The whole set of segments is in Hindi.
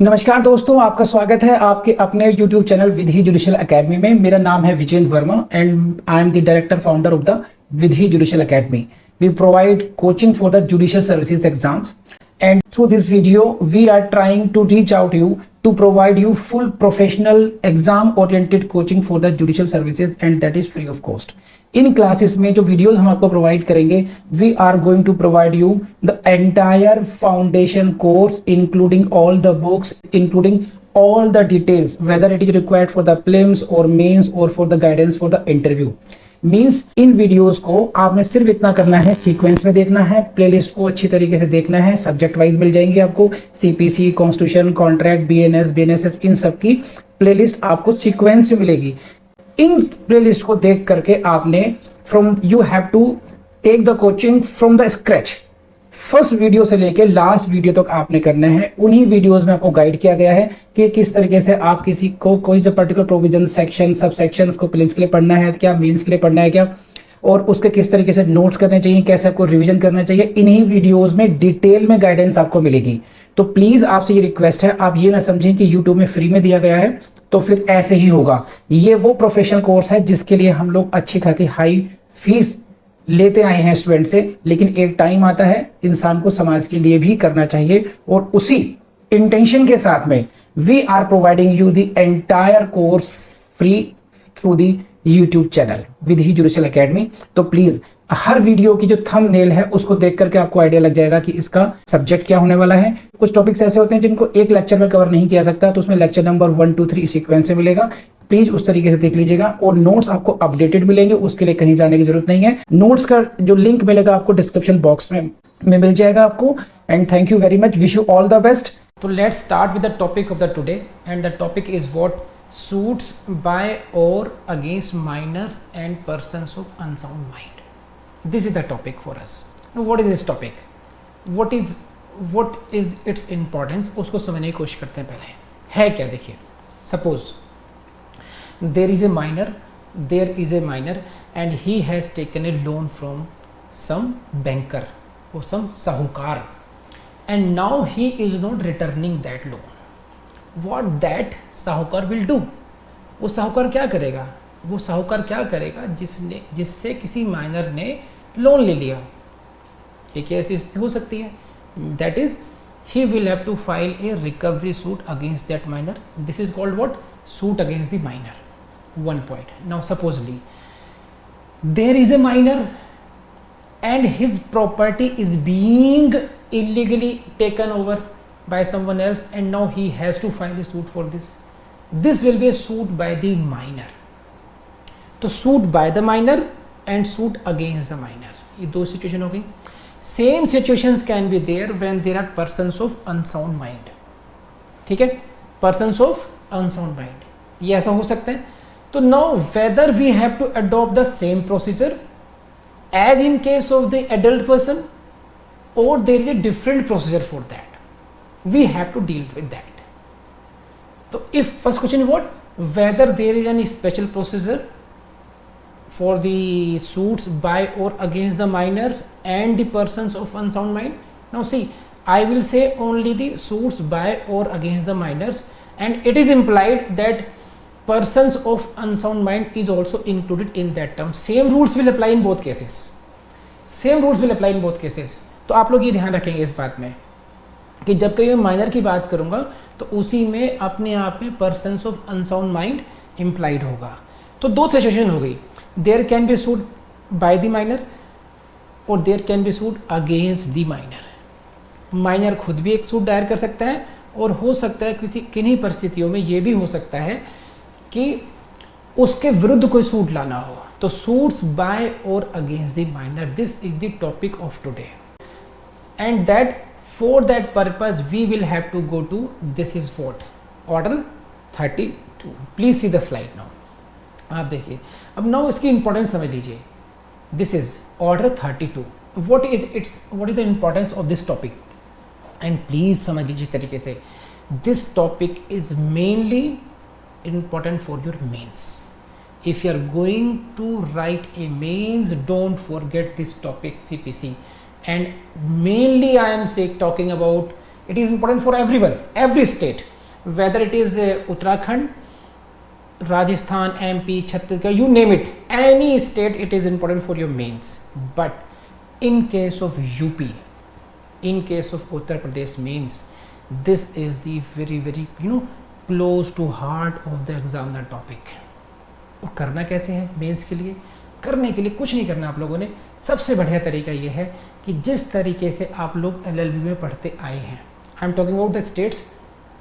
नमस्कार दोस्तों, आपका स्वागत है आपके अपने YouTube channel Vidhi judicial academy में। मेरा नाम है Vijendra Verma and I am the director founder of the Vidhi judicial academy. We provide coaching for the judicial services exams, and through this video we are trying to reach out to you to provide you full professional exam oriented coaching for the judicial services, and that is free of cost. इन क्लासेस में जो वीडियोस हम आपको प्रोवाइड करेंगे, we are going to provide you the entire foundation course including all the books, including all the details, whether it is required for the prelims or mains or for the guidance for the interview. Means in videos को आपने सिर्फ इतना करना है, सीक्वेंस में देखना है, प्लेलिस्ट को अच्छी तरीके से देखना है। सब्जेक्ट वाइज मिल जाएंगे आपको, CPC, constitution, contract, BNS, BNSS, इन सब की प्लेलिस्ट आपको सीक्वेंस में मिलेगी। इन प्लेलिस्ट को देख करके आपने you have to take the coaching from the scratch. First video से लेके लास्ट वीडियो तक आपने करना है। उन्हीं वीडियोस में आपको गाइड किया गया है कि किस तरीके से आप किसी को कोई सा particular provision, section, sub section उसको प्रीलिम्स के लिए पढ़ना है क्या, मेंस के लिए पढ़ना है क्या, और उसके किस तरीके से नोट्स करने चाहिए, कैसे आपको रिवीजन करना चाहिए। इन्हीं वीडियोस में डिटेल में गाइडेंस आपको मिलेगी। तो प्लीज आपसे ये रिक्वेस्ट है, आप ये ना समझें कि यूट्यूब में फ्री में दिया गया है तो फिर ऐसे ही होगा। ये वो प्रोफेशनल कोर्स है जिसके लिए हम लोग अच्छी खासी हाई फीस लेते आए हैं स्टूडेंट से, लेकिन एक टाइम आता है इंसान को समाज के लिए भी करना चाहिए, और उसी इंटेंशन के साथ में we are providing you the entire course free through the YouTube channel Vidhi judicial academy. तो प्लीज हर वीडियो की जो थंबनेल है उसको देख करके आपको आइडिया लग जाएगा कि इसका सब्जेक्ट क्या होने वाला है। कुछ टॉपिक्स ऐसे होते हैं जिनको एक लेक्चर में कवर नहीं किया सकता, तो उसमें लेक्चर नंबर 1, 2, 3 सीक्वेंस से मिलेगा। प्लीज उस तरीके से देख लीजिएगा, और नोट्स आपको अपडेटेड मिलेंगे, उसके लिए कहीं जाने की जरूरत नहीं है। नोट्स का जो लिंक मिलेगा आपको डिस्क्रिप्शन बॉक्स में मिल जाएगा आपको। And thank you very much, wish you all the best. तो let's start with the topic of the today, and the topic is what suits by or against minors and persons of unsound mind. This is the topic for us. Now what is this topic? What is its importance? उसको समझने की कोशिश करते हैं। पहले है क्या, देखिए। Suppose there is a minor and he has taken a loan from some banker or some साहूकार, and now he is not returning that loan. What that साहूकार will do? वो साहूकार क्या करेगा? जिससे किसी माइनर ने लोन ले लिया, ठीक है, ऐसी स्थिति हो सकती है। That is he will have to file a recovery suit against that minor. This is called what? Suit against the minor. One point. Now supposely there is a minor and his property is being illegally taken over by someone else, and now he has to file a suit for this. This will be a suit by the minor. तो suit by the minor and suit against the minor, ये दो सिचुएशन हो गई। Same situations can be there when there are persons of unsound mind, ठीक है, पर्सन्स ऑफ अनसाउंड माइंड, ये ऐसा हो सकता है। तो now whether we have to adopt the same procedure as in case of the adult person, or there is a different procedure for that, we have to deal with that. So if first question is what, whether there is any special procedure for the suits by or against the minors and the persons of unsound mind. Now see, I will say only the suits by or against the minors, and it is implied that persons of unsound mind is also included in that term. Same rules will apply in both cases. तो आप लोग ये ध्यान रखेंगे इस बात में कि जब कभी मैं माइनर की बात करूंगा तो उसी में अपने आप में persons of unsound mind implied होगा। तो दो सिचुएशन हो गई, there can be suit by the minor or there can be suit against the minor. Minor खुद भी एक सूट दायर कर सकता है, और हो सकता है किन्हीं परिस्थितियों में ये भी हो सकता है कि उसके विरुद्ध कोई सूट लाना हो। तो सूट्स बाय और against the minor, this is the topic of today, and that for that purpose we will have to go to this is what order 32। Please see the slide now. आप देखिए, अब नाउ इसकी इंपॉर्टेंस समझ लीजिए। This is order 32। What is the importance of this topic, and please समझ लीजिए तरीके से। This topic is mainly important for your mains. If you are going to write a mains, don't forget this topic, CPC. And mainly I am talking about It is important for everyone, every state, whether it is Uttarakhand, Rajasthan, MP, Chhattisgarh, you name it, any state, it is important for your mains. But in case of UP, in case of Uttar Pradesh mains, this is the very very close to heart of the examiner topic. और करना कैसे है मेंस के लिए? करने के लिए कुछ नहीं करना आप लोगों ने, सबसे बढ़िया तरीका ये है कि जिस तरीके से आप लोग LLB में पढ़ते आए हैं, I am talking about the states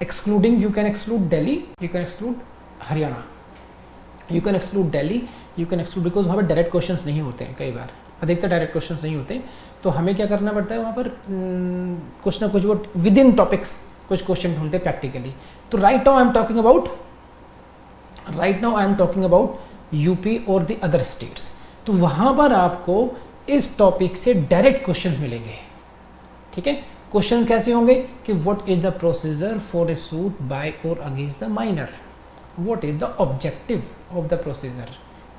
excluding, you can exclude Delhi, you can exclude Haryana, you can exclude Delhi, you can exclude, because वहाँ पर डायरेक्ट क्वेश्चंस नहीं होते हैं, कई बार अधिकतर डायरेक्ट क्वेश्चंस नहीं होते, तो हमें क्या करना पड़ता है वहाँ पर कुछ ना कुछ वो विद इन टॉपिक्स कुछ क्वेश्चन ढूंढते प्रैक्टिकली. तो right now I am talking about UP और द अदर स्टेट्स. तो वहाँ पर आपको इस टॉपिक से डायरेक्ट क्वेश्चंस मिलेंगे. ठीक है, क्वेश्चन कैसे होंगे कि what is the procedure for a suit by और against the minor, what is the objective of the procedure,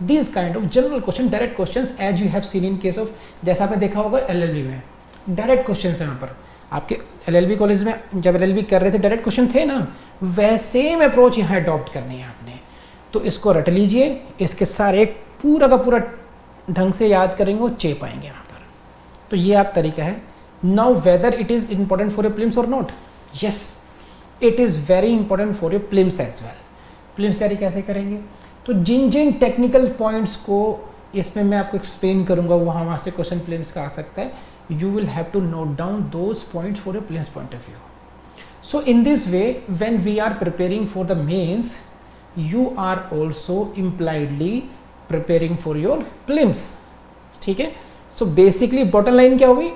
this kind of general question, direct questions as you have seen in case of, जैसा आपने देखा होगा LLB में डायरेक्ट क्वेश्चंस हैं. यहाँ पर आपके LLB कॉलेज में जब LLB कर रहे थे डायरेक्ट क्वेश्चन थे ना, वैसे अप्रोच यहाँ अडॉप्ट करनी है आपने. तो इसको रट लीजिए, इसके सारे पूरा का पूरा ढंग से याद करेंगे और चेप आएंगे यहाँ पर. तो ये आप तरीका है. Now whether it is important for your prelims or not, yes it is very important for your prelims as well. Prelims तैयारी कैसे करेंगे? तो जिन जिन टेक्निकल पॉइंट्स को इसमें मैं आपको एक्सप्लेन करूंगा वहाँ से क्वेश्चन प्रीलिम्स का आ सकता है. You will have to note down those points for your prelims point of view. So in this way when we are preparing for the mains, you are also impliedly preparing for your prelims. ठीक है, so basically bottom line क्या होगी?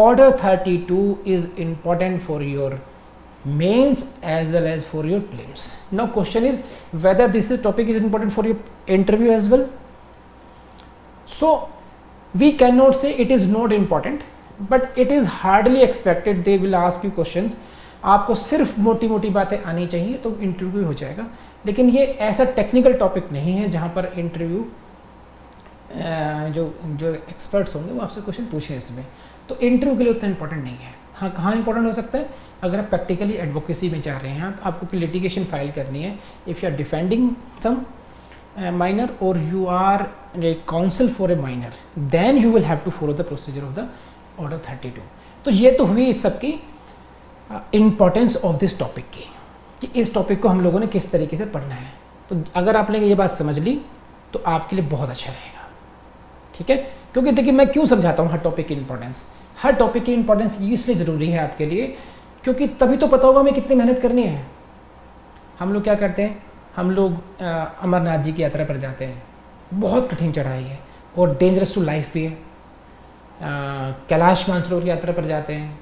Order 32 is important for your mains as well as for your prelims. Now question is whether this topic is important for your interview as well. So we cannot say it is not important, but it is hardly expected they will ask you questions. आपको सिर्फ मोटी मोटी बातें आनी चाहिए तो इंटरव्यू हो जाएगा. लेकिन ये ऐसा टेक्निकल टॉपिक नहीं है जहाँ पर इंटरव्यू जो एक्सपर्ट्स होंगे वो आपसे क्वेश्चन पूछें इसमें. तो इंटरव्यू के लिए उतना इंपॉर्टेंट नहीं है. हाँ, कहाँ इंपॉर्टेंट हो सकता है? अगर आप प्रैक्टिकली एडवोकेसी में जा रहे हैं, आपको लिटिगेशन फाइल करनी है, if you are defending some minor or you are a counsel for a minor, then you will have to follow the procedure of the order 32. तो ये तो हुई इस सब की इम्पोर्टेंस ऑफ दिस टॉपिक की, कि इस टॉपिक को हम लोगों ने किस तरीके से पढ़ना है. तो अगर आपने ये बात समझ ली तो आपके लिए बहुत अच्छा रहेगा. ठीक है, क्योंकि देखिए मैं क्यों समझाता हूँ हर टॉपिक की इंपॉर्टेंस. हर टॉपिक की इंपॉर्टेंस इसलिए ज़रूरी है आपके लिए क्योंकि तभी तो पता होगा हमें कितनी मेहनत करनी है. हम लोग क्या करते हैं, हम लोग अमरनाथ जी की यात्रा पर जाते हैं, बहुत कठिन चढ़ाई है और डेंजरस टू लाइफ भी है. कैलाश मानसरोवर की यात्रा पर जाते हैं,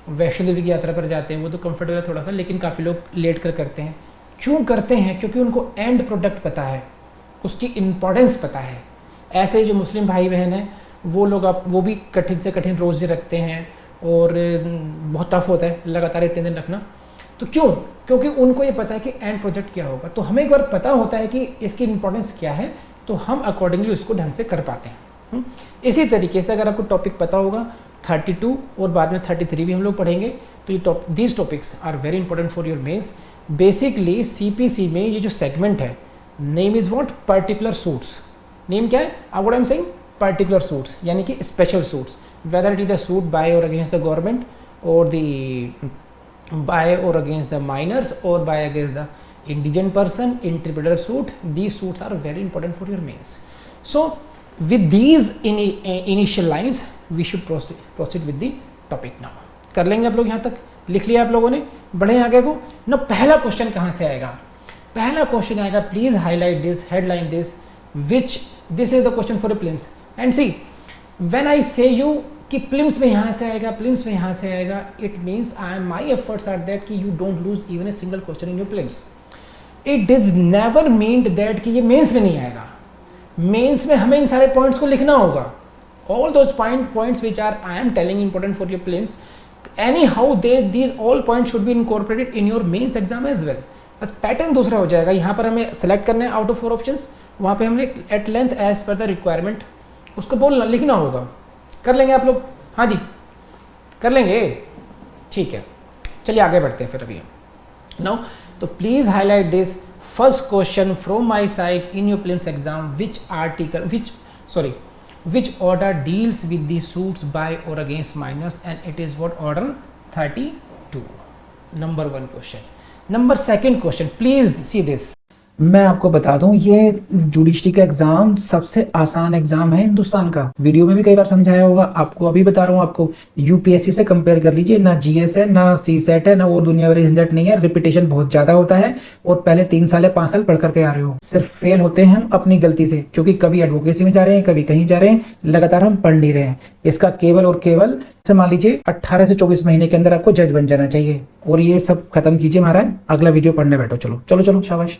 वैष्णो देवी की यात्रा पर जाते हैं, वो तो कंफर्टेबल है थोड़ा सा, लेकिन काफ़ी लोग लेट कर करते हैं. क्यों करते हैं? क्योंकि उनको एंड प्रोडक्ट पता है, उसकी इम्पोर्टेंस पता है. ऐसे जो मुस्लिम भाई बहन हैं वो लोग वो भी कठिन से कठिन रोज़े रखते हैं और बहुत टफ होता है लगातार इतने दिन रखना. तो क्यों? क्योंकि उनको ये पता है कि एंड प्रोजेक्ट क्या होगा. तो हमें एक बार पता होता है कि इसकी इंपॉर्टेंस क्या है, तो हम अकॉर्डिंगली उसको ढंग से कर पाते हैं. इसी तरीके से अगर आपको टॉपिक पता होगा 32 और बाद में 33 भी हम लोग पढ़ेंगे, तो ये these topics are very important for your mains. Basically CPC में ये जो सेगमेंट है, name is what, particular suits. Name क्या है? What I am saying, particular suits, यानी कि special suits, whether it is the suit by और against the government or the by और against the minors or by against the indigent person, interpreter suit. These suits are very important for your mains. So with these initial lines we should proceed with the topic now. कर लेंगे आप लोग, यहाँ तक लिख लिया आप लोगों ने, बढ़े आगे को ना. पहला क्वेश्चन कहाँ से आएगा? पहला क्वेश्चन आएगा, please highlight this, headline this, which this is the question for prelims. And see when I से यू कि प्रीलिम्स में यहाँ से आएगा, प्रीलिम्स में यहाँ से आएगा, it means my efforts are that कि you don't lose even a single question in your prelims. It does never mean that कि ये मेंस में नहीं आएगा. मेंस में हमें इन सारे पॉइंट्स को लिखना होगा. All those points which are I am telling important for your prelims, anyhow these all points should be incorporated in your mains exam as well. बस पैटर्न दूसरा हो जाएगा. यहाँ पर हमें सेलेक्ट करना है आउट ऑफ 4 ऑप्शंस, वहाँ पे हमने at length as per the requirement उसको बोलना, लिखना होगा. कर लेंगे आप लोग? हाँ जी, कर लेंगे. ठीक है, चलिए आगे बढ़ते हैं फिर अभी नाउ। तो please highlight this first question from my side in your prelims exam, which order deals with the suits by or against minors, and it is what order 32. Number 1 question. Number 2 question, please see this. मैं आपको बता दूं ये जुडिशरी का एग्जाम सबसे आसान एग्जाम है हिंदुस्तान का। वीडियो में भी कई बार समझाया होगा, आपको अभी बता रहा हूँ आपको। यूपीएससी से कंपेयर कर लीजिए, ना जीएस है, ना सीसेट है, ना वो दुनिया भरी झंझट नहीं है। रिपीटेशन बहुत ज्यादा होता है और पहले 3 साल या 5 साल पढ़ करके आ रहे हो। सिर्फ फेल होते हैं हम अपनी गलती से, क्योंकि कभी एडवोकेसी में जा रहे हैं, कभी कहीं जा रहे हैं, लगातार हम पढ़ नहीं रहे हैं। इसका केवल और केवल मान लीजिए 18 से 24 महीने के अंदर आपको जज बन जाना चाहिए। और ये सब खत्म कीजिए महाराज, अगला वीडियो पढ़ने बैठो। चलो चलो चलो, शाबाश।